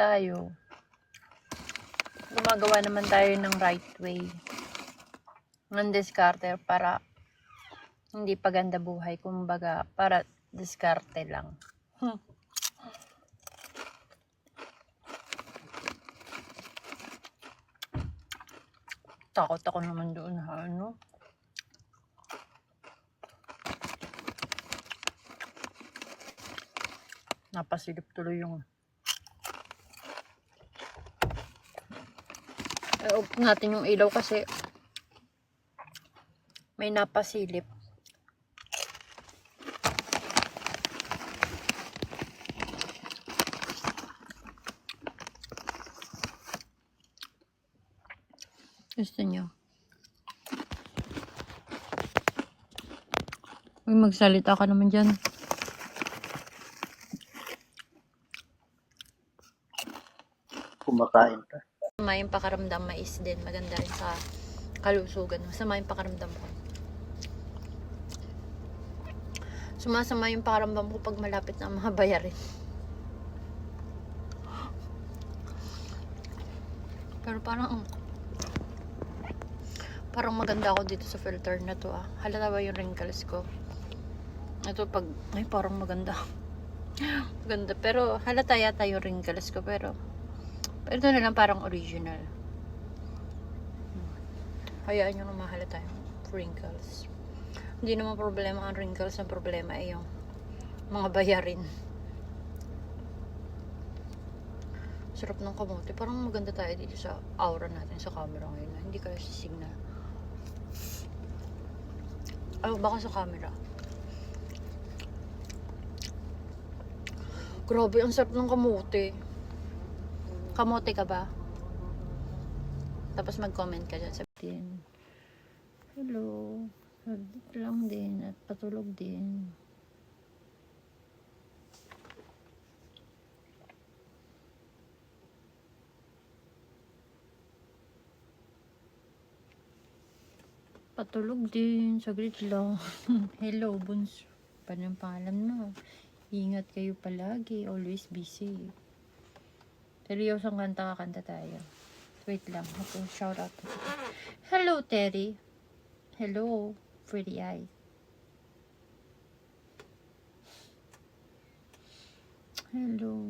tayo. Gumagawa naman tayo ng right way. Ng diskarte para hindi paganda buhay. Kumbaga, para diskarte lang. Takot ako naman doon ha, ano? Napasilip tuloy yung off natin yung ilaw kasi may napasilip. Gusto nyo? Uy, magsalita ka naman dyan. Kumakain ka. Masama yung pakaramdam, mais din. Maganda rin sa kalusugan. Masama yung pakaramdam ko. Sumasama yung pakaramdam ko pag malapit na mga bayarin. Pero parang maganda ako dito sa filter na to ah. Halata ba yung wrinkles ko? Ito pag, ay parang maganda. Maganda. Pero halata yata yung wrinkles ko. Pero ito na lang parang original. Hayaan nyo na mahalata yung wrinkles. Hindi naman problema ang wrinkles. Ang problema ay yung mga bayarin. Sarap ng kamote. Parang maganda tayo dito sa aura natin sa camera ngayon. Hindi kayo signal. Ay, baka sa camera. Grabe, ang sarap ng kamote. Kamote ka ba? Tapos mag-comment ka dyan. Sabihin, hello. Sabit lang din at patulog din. Patulog din. Saglit lang. Hello, bunso. Paano ang pangalan mo? Ingat kayo palagi. Always be safe. Seryosong kanta kakanta tayo. Wait lang. Ako, shout out. Hello, Terry. Hello, pretty eyes. Hello.